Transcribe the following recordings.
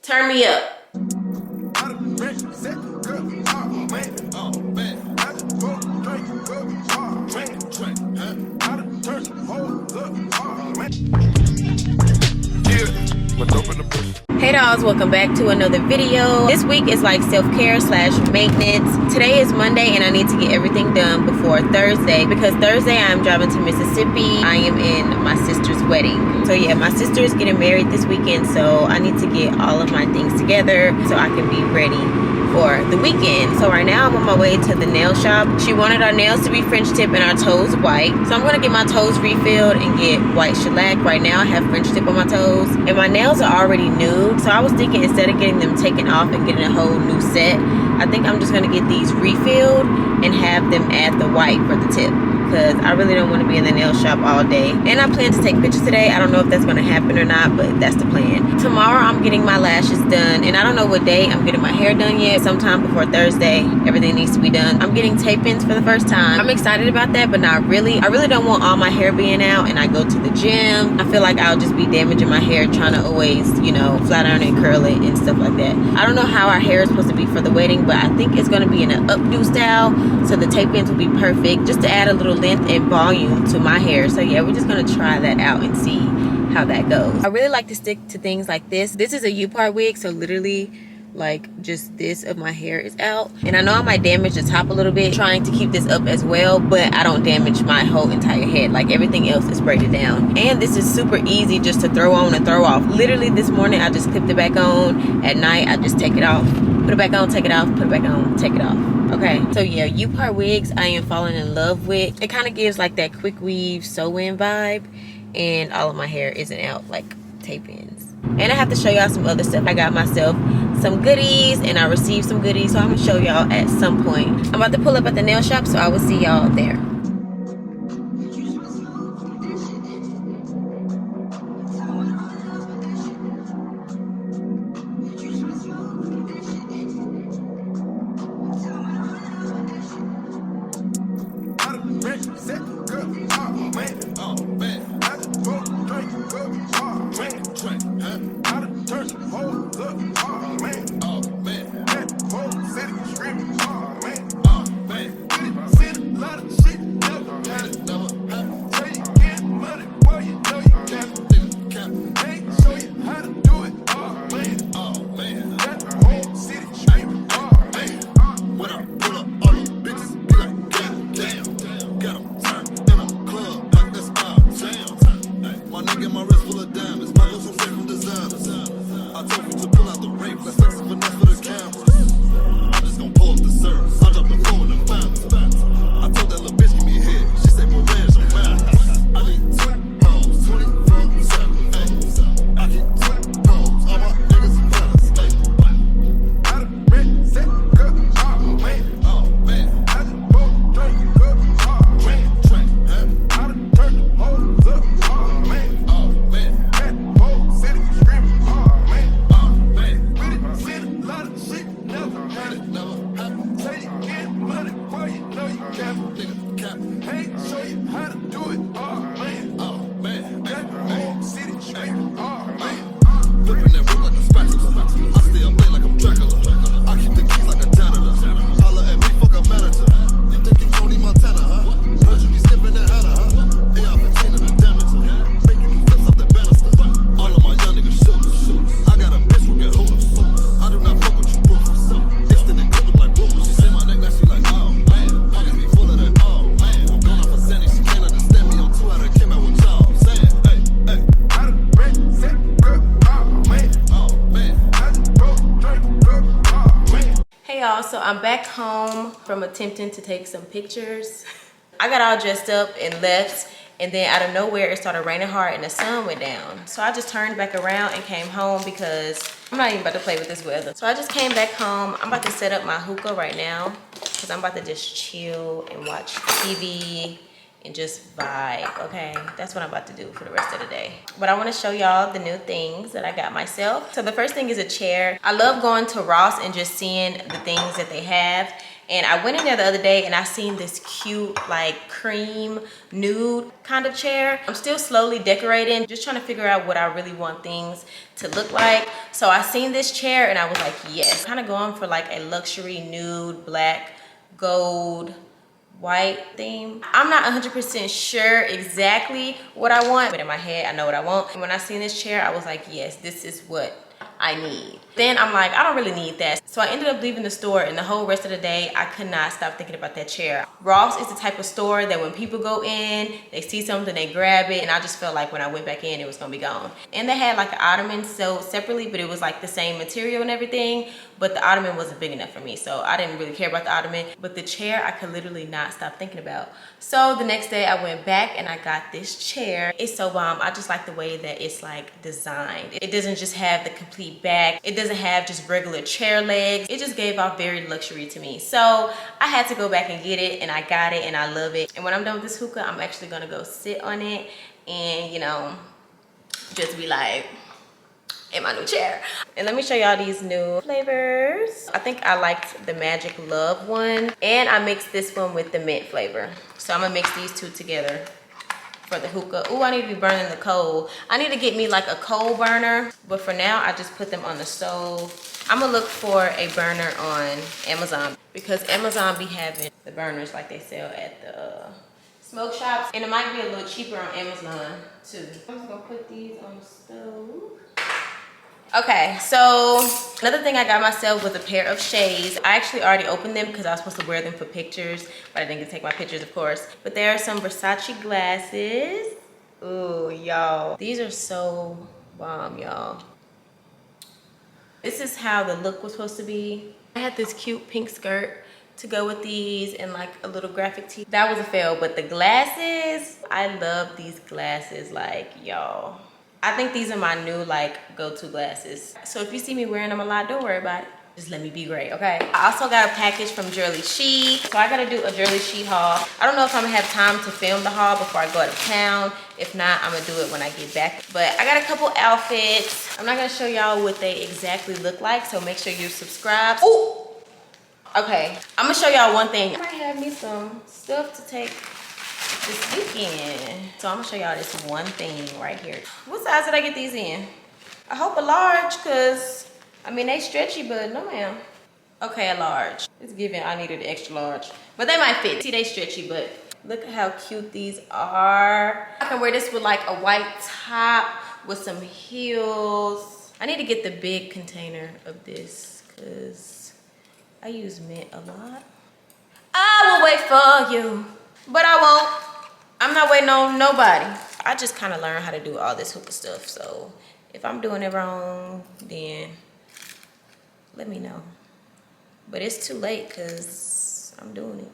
Turn me up. Hey dolls, welcome back to another video. This week is like self-care slash maintenance. Today is Monday and I need to get everything done before Thursday because Thursday I'm driving to Mississippi. I am in my sister's wedding. So yeah, my sister is getting married this weekend, so I need to get all of my things together so I can be ready for the weekend. So right now I'm on my way to the nail shop. She wanted our nails to be French tip and our toes white. So I'm gonna get my toes refilled and get white shellac. Right now I have French tip on my toes and my nails are already nude. So I was thinking instead of getting them taken off and getting a whole new set, I think I'm just gonna get these refilled and have them add the white for the tip, because I really don't want to be in the nail shop all day. And I plan to take pictures today. I don't know if that's going to happen or not, but that's the plan. Tomorrow I'm getting my lashes done, and I don't know what day I'm getting my hair done yet. Sometime before Thursday, everything needs to be done. I'm getting tape-ins for the first time. I'm excited about that, but not really. I really don't want all my hair being out, and I go to the gym. I feel like I'll just be damaging my hair trying to always, you know, flat iron and curl it and stuff like that. I don't know how our hair is supposed to be for the wedding, but I think it's going to be in an updo style, so the tape-ins will be perfect, just to add a little length and volume to my hair. So yeah, we're just gonna try that out and see how that goes. I really like to stick to things like this. This is a U-part wig, so literally like just this of my hair is out, and I know I might damage the top a little bit trying to keep this up as well, but I don't damage my whole entire head. Like everything else is braided down, and this is super easy just to throw on and throw off. Literally this morning I just clipped it back on. At night I just take it off, put it back on, take it off, put it back on, take it off. Okay, so yeah, U-part wigs I am falling in love with. It kind of gives like that quick weave sew-in vibe, and all of my hair isn't out like tape-ins. And I have to show y'all some other stuff. I got myself some goodies and I received some goodies, so I'm gonna show y'all at some point. I'm about to pull up at the nail shop, so I will see y'all there. So I'm back home from attempting to take some pictures. I got all dressed up and left, and then out of nowhere it started raining hard and the sun went down. So I just turned back around and came home because I'm not even about to play with this weather. So I just came back home. I'm about to set up my hookah right now because I'm about to just chill and watch TV and just vibe, okay? That's what I'm about to do for the rest of the day. But I want to show y'all the new things that I got myself. So the first thing is a chair. I love going to Ross and just seeing the things that they have. And I went in there the other day and I seen this cute like cream nude kind of chair. I'm still slowly decorating, just trying to figure out what I really want things to look like. So I seen this chair and I was like, yes. Kind of going for like a luxury nude, black, gold, white theme. I'm not 100% sure exactly what I want, but in my head, I know what I want. And when I seen this chair, I was like, yes, this is what I need. Then I'm like, I don't really need that. So I ended up leaving the store, and the whole rest of the day, I could not stop thinking about that chair. Ross is the type of store that when people go in, they see something, they grab it, and I just felt like when I went back in, it was gonna be gone. And they had like an ottoman sold separately, but it was like the same material and everything, but the ottoman wasn't big enough for me, so I didn't really care about the ottoman. But the chair, I could literally not stop thinking about. So the next day, I went back and I got this chair. It's so bomb. I just like the way that it's like designed. It doesn't just have the complete back. It doesn't have just regular chair legs. It just gave off very luxury to me. So I had to go back and get it, and I got it, and I love it. And when I'm done with this hookah, I'm actually gonna go sit on it and, you know, just be like, in my new chair. And let me show y'all these new flavors. I think I liked the Magic Love one, and I mixed this one with the mint flavor. So I'm gonna mix these two together for the hookah. Oh, I need to be burning the coal. I need to get me like a coal burner, but for now I just put them on the stove. I'm gonna look for a burner on Amazon, because Amazon be having the burners like they sell at the smoke shops, and it might be a little cheaper on Amazon too. I'm just gonna put these on the stove. Okay, so another thing I got myself was a pair of shades. I actually already opened them because I was supposed to wear them for pictures, but I didn't get to take my pictures, of course. But there are some Versace glasses. Ooh, y'all. These are so bomb, y'all. This is how the look was supposed to be. I had this cute pink skirt to go with these and like a little graphic tee. That was a fail, but the glasses, I love these glasses, like, y'all. I think these are my new like go-to glasses. So if you see me wearing them a lot, don't worry about it. Just let me be great, okay? I also got a package from Jaelyn Dae. So I gotta do a Jaelyn Dae haul. I don't know if I'm gonna have time to film the haul before I go out of town. If not, I'm gonna do it when I get back. But I got a couple outfits. I'm not gonna show y'all what they exactly look like, so make sure you're subscribed. Ooh! Okay, I'm gonna show y'all one thing. I might have me some stuff to take this weekend. So I'm gonna show y'all this one thing right here. What size did I get these in? I hope a large, cause I mean they stretchy, but no ma'am. Okay, a large. It's giving I needed an extra large, but they might fit. See, they stretchy, but look at how cute these are. I can wear this with like a white top with some heels. I need to get the big container of this cause I use mint a lot. I will wait for you, but I won't. I'm not waiting on nobody. I just kind of learned how to do all this hookah stuff. So if I'm doing it wrong, then let me know. But it's too late because I'm doing it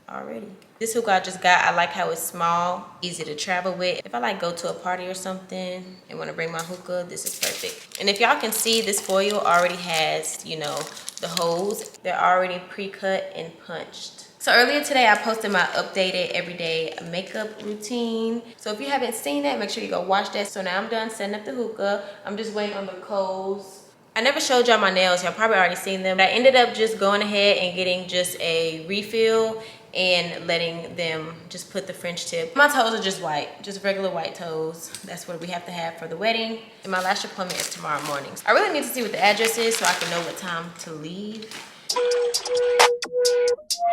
already. This hookah I just got, I like how it's small, easy to travel with. If I like go to a party or something and want to bring my hookah, this is perfect. And if y'all can see, this foil already has, you know, the holes. They're already pre-cut and punched. So earlier today, I posted my updated everyday makeup routine. So if you haven't seen that, make sure you go watch that. So now I'm done setting up the hookah. I'm just waiting on the coals. I never showed y'all my nails. Y'all probably already seen them. But I ended up just going ahead and getting just a refill and letting them just put the French tip. My toes are just white, just regular white toes. That's what we have to have for the wedding. And my lash appointment is tomorrow morning. I really need to see what the address is so I can know what time to leave.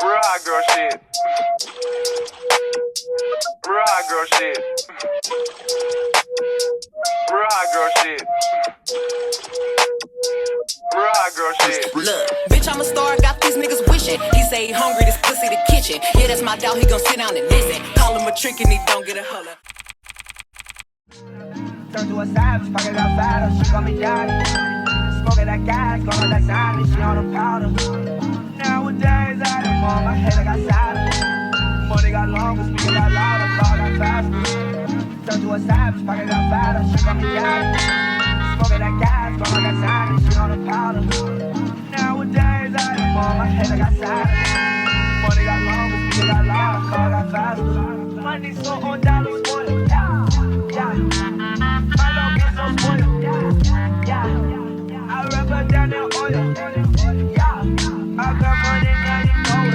Real hot girl shit. Real hot girl shit. Real hot girl shit. Real hot girl shit. Look, bitch, I'm a star, got these niggas wishing. He say he hungry, this pussy the kitchen. Yeah, that's my dog, he gon' sit down and listen. Call him a trick and he don't get a holler. Turn to a savage, pocket got fatter, she call me daddy. Smoking that gas, going like Sandy, she on the powder. Nowadays, I don't want my head, I got savage. Money got longer, speaking got louder, car got faster. Turn to a savage, pocket got fatter, she call me daddy. Smoking that gas, going like Sandy, she on the powder. Nowadays, I don't want my head, I got savage. Money got longer, speaking got louder, car got faster. Money so on dollars, spoiled, yeah. My dog is so spoiled, yeah. I rubber down the oil, yeah. I got money, now you know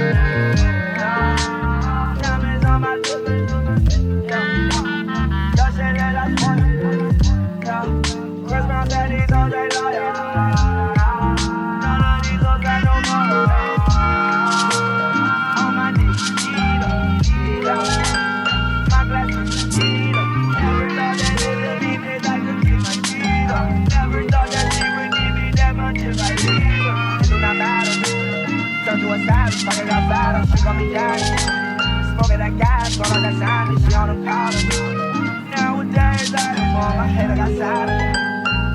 call me daddy. Smoking that gas, all of that sign, and she on the powder. Nowadays, I don't want my head, I got sadder.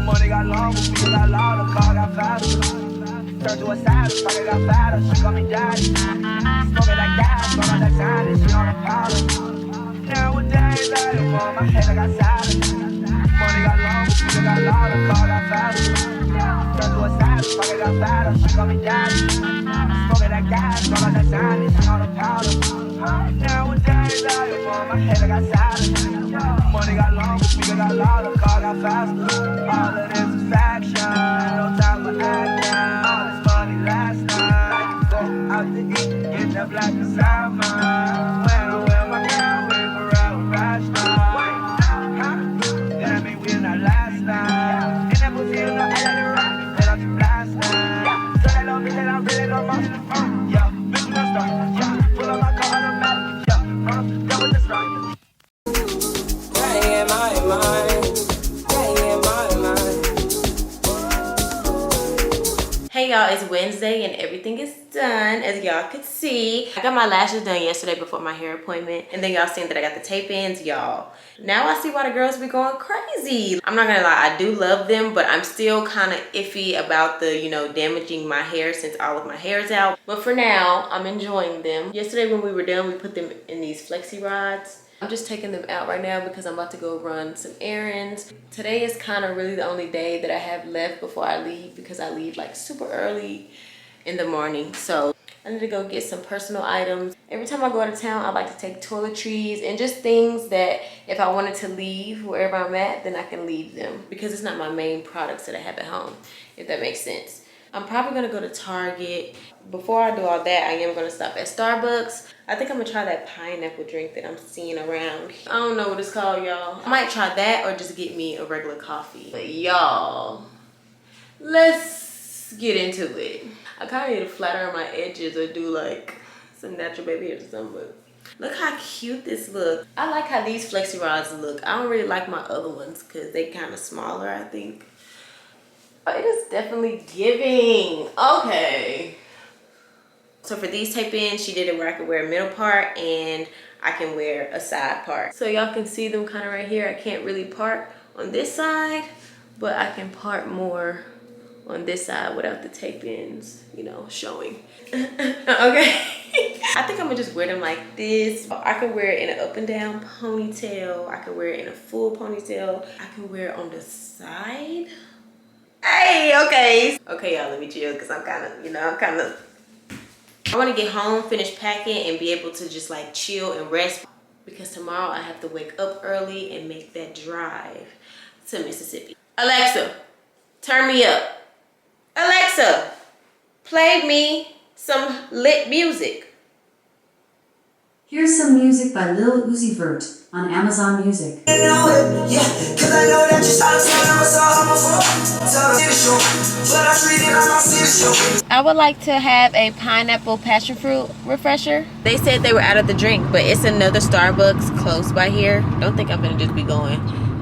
Money got longer, people got louder, car got faster. Turned to a savage, pocket got fatter, she call me daddy. Smoking that gas, all of that sign, and she on the powder. Nowadays, I don't want my head, I got sadder. Money got longer, people got louder, car got faster. Turned to a savage, pocket got fatter, she call me daddy. Smoking that gas, all of that sign, and she on the powder. Nowadays, I don't want my head, I got sadder. Money got longer, speaker got louder, car got faster. All of this is faction, no time for acting. All this money last night. Go out to eat, get that black inside mine. When I'm with my girl, we forever fashion. That mean we not last night. And that pussy in the air, let it rock, let out the blast night. So that don't mean that I really don't want. Yeah, bitch, no start. Yeah, pull up my car automatic. Yeah, done with the strike. Hey y'all, it's Wednesday and everything is done, as y'all could see. I got my lashes done yesterday before my hair appointment, and then y'all seen that I got the tape ins, y'all. Now I see why the girls be going crazy. I'm not gonna lie, I do love them, but I'm still kind of iffy about the, you know, damaging my hair since all of my hair is out. But for now, I'm enjoying them. Yesterday when we were done, we put them in these flexi rods. I'm just taking them out right now because I'm about to go run some errands. Today is kind of really the only day that I have left before I leave, because I leave like super early in the morning. So I need to go get some personal items. Every time I go out of town, I like to take toiletries and just things that if I wanted to leave wherever I'm at, then I can leave them, because it's not my main products that I have at home, if that makes sense. I'm probably gonna go to Target. Before I do all that, I am gonna stop at Starbucks. I think I'm gonna try that pineapple drink that I'm seeing around. I don't know what it's called, y'all. I might try that or just get me a regular coffee. But y'all, let's get into it. I kind of need to flatter my edges or do like some natural baby hairs or something, but look how cute this looks. I like how these flexi rods look. I don't really like my other ones because they kind of smaller, I think. It is definitely giving. Okay. So for these tape-ins, she did it where I could wear a middle part and I can wear a side part. So y'all can see them kind of right here. I can't really part on this side, but I can part more on this side without the tape-ins, you know, showing. Okay. I think I'm gonna just wear them like this. I can wear it in an up and down ponytail. I can wear it in a full ponytail. I can wear it on the side. Hey, okay. Okay, y'all, let me chill because I'm kind of, you know, I want to get home, finish packing, and be able to just like chill and rest, because tomorrow I have to wake up early and make that drive to Mississippi. Alexa, turn me up. Alexa, play me some lit music. Here's some music by Lil Uzi Vert on Amazon Music. I would like to have a pineapple passion fruit refresher. They said they were out of the drink, but it's another Starbucks close by here. Don't think I'm gonna just be going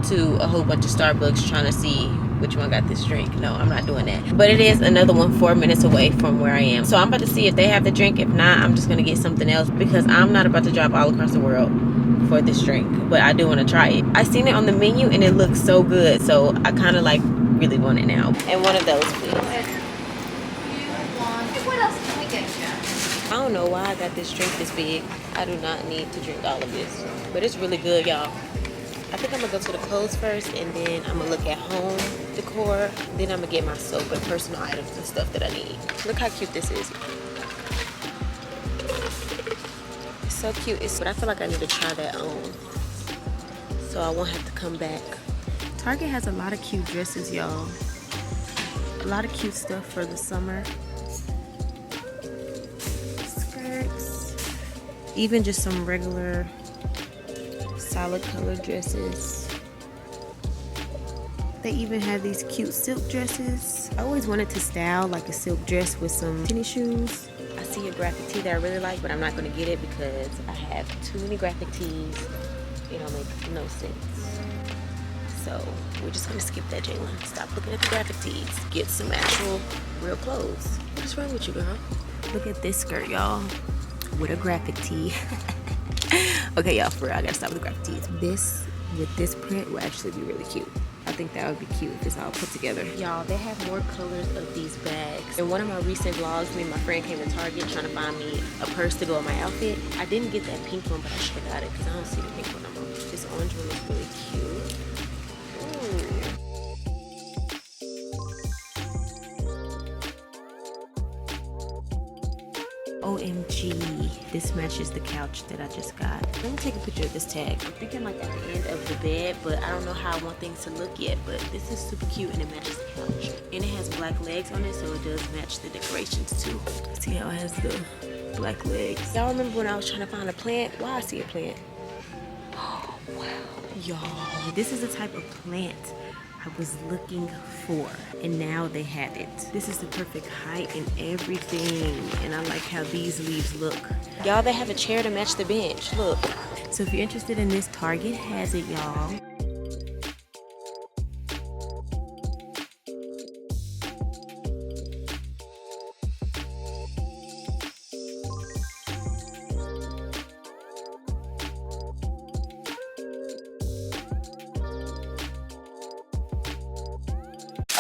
to a whole bunch of Starbucks trying to see which one got this drink. No, I'm not doing that. But it is another one 4 minutes away from where I am. So I'm about to see if they have the drink. If not, I'm just gonna get something else, because I'm not about to drive all across the world for this drink. But I do want to try it. I seen it on the menu and it looks so good. So I kind of like really want it now. And one of those, please. What else can we get you? I don't know why I got this drink this big. I do not need to drink all of this. But it's really good, y'all. I think I'm gonna go to the clothes first, and then I'm gonna look at home decor. Then I'm gonna get my soap and personal items and stuff that I need. Look how cute this is. It's so cute. But I feel like I need to try that on, so I won't have to come back. Target has a lot of cute dresses, y'all. A lot of cute stuff for the summer. Skirts. Even just some regular solid color dresses. They even have these cute silk dresses. I always wanted to style like a silk dress with some tennis shoes. I see a graphic tee that I really like, but I'm not going to get it because I have too many graphic tees. It don't make no sense. So we're just going to skip that, Jaelyn. Stop looking at the graphic tees. Get some actual real clothes. What's wrong with you, girl? Look at this skirt, y'all. with a graphic tee. Okay, y'all, for real, I gotta stop with the graphic tees. This with this print will actually be really cute. I think that would be cute if it's all put together. Y'all, they have more colors of these bags. In one of my recent vlogs, me and my friend came to Target trying to find me a purse to go with my outfit. I didn't get that pink one, but I should have got it because I don't see the pink one no more. This orange one is really cute. Ooh. OMG, this matches the couch that I just got. Let me take a picture of this tag. I'm thinking like at the end of the bed, but I don't know how I want things to look yet, but this is super cute and it matches the couch. And it has black legs on it, so it does match the decorations too. See how it has the black legs. Y'all remember when I was trying to find a plant? Why I see a plant? Oh, wow. Y'all, this is the type of plant I was looking for, and now they have it. This is the perfect height and everything, and I like how these leaves look. Y'all, they have a chair to match the bench, look. So if you're interested in this, Target has it, y'all.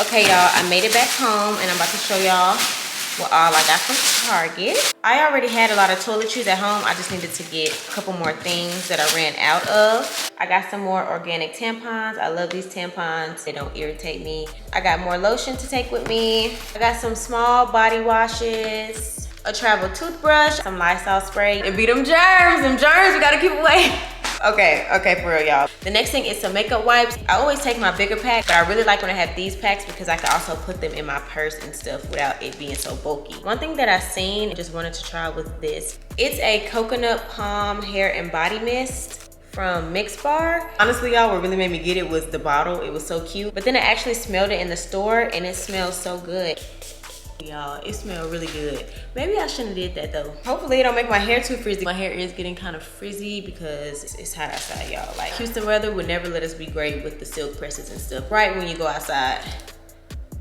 Okay, y'all, I made it back home and I'm about to show y'all what all I got from Target. I already had a lot of toiletries at home. I just needed to get a couple more things that I ran out of. I got some more organic tampons. I love these tampons. They don't irritate me. I got more lotion to take with me. I got some small body washes, a travel toothbrush, some Lysol spray. And beat them germs. Them germs we gotta keep away. Okay, for real, y'all. The next thing is some makeup wipes. I always take my bigger pack, but I really like when I have these packs because I can also put them in my purse and stuff without it being so bulky. One thing that I seen and just wanted to try was this. It's a coconut palm hair and body mist from Mix Bar. Honestly, y'all, what really made me get it was the bottle. It was so cute. But then I actually smelled it in the store and it smells so good. Y'all, it smells really good. Maybe I shouldn't have did that though. Hopefully it don't make my hair too frizzy. My hair is getting kind of frizzy because it's hot outside, y'all. Like, Houston weather would never let us be great with the silk presses and stuff right when you go outside.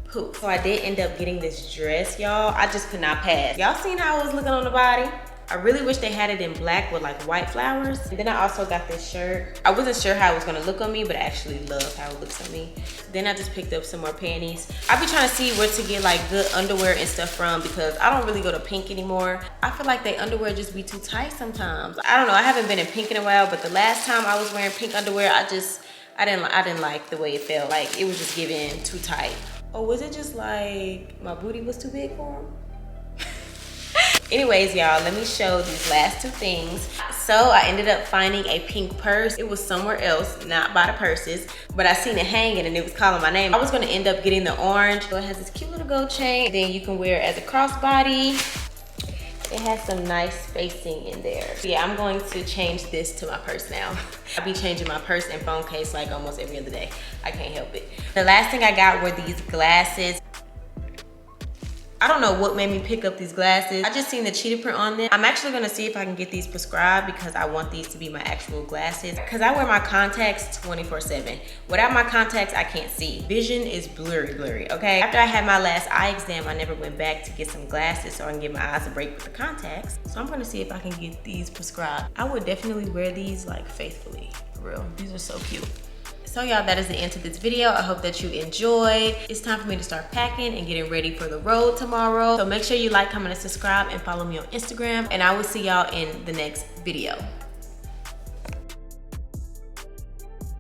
Poof. So I did end up getting this dress, y'all. I just could not pass. Y'all seen how it was looking on the body? I really wish they had it in black with like white flowers. And then I also got this shirt. I wasn't sure how it was gonna look on me, but I actually love how it looks on me. Then I just picked up some more panties. I be trying to see where to get like good underwear and stuff from because I don't really go to Pink anymore. I feel like they underwear just be too tight sometimes. I don't know, I haven't been in Pink in a while, but the last time I was wearing Pink underwear, I didn't like the way it felt. Like it was just giving too tight. Or was it just like my booty was too big for them? Anyways, y'all, let me show these last two things. So I ended up finding a pink purse. It was somewhere else, not by the purses, but I seen it hanging and it was calling my name. I was gonna end up getting the orange. So it has this cute little gold chain. Then you can wear it as a crossbody. It has some nice spacing in there. Yeah, I'm going to change this to my purse now. I'll be changing my purse and phone case like almost every other day. I can't help it. The last thing I got were these glasses. I don't know what made me pick up these glasses. I just seen the cheetah print on them. I'm actually gonna see if I can get these prescribed because I want these to be my actual glasses. Cause I wear my contacts 24/7. Without my contacts, I can't see. Vision is blurry, okay? After I had my last eye exam, I never went back to get some glasses so I can give my eyes a break with the contacts. So I'm gonna see if I can get these prescribed. I would definitely wear these like faithfully, for real. These are so cute. So y'all, that is the end of this video. I hope that you enjoyed. It's time for me to start packing and getting ready for the road tomorrow. So make sure you like, comment, and subscribe and follow me on Instagram. And I will see y'all in the next video.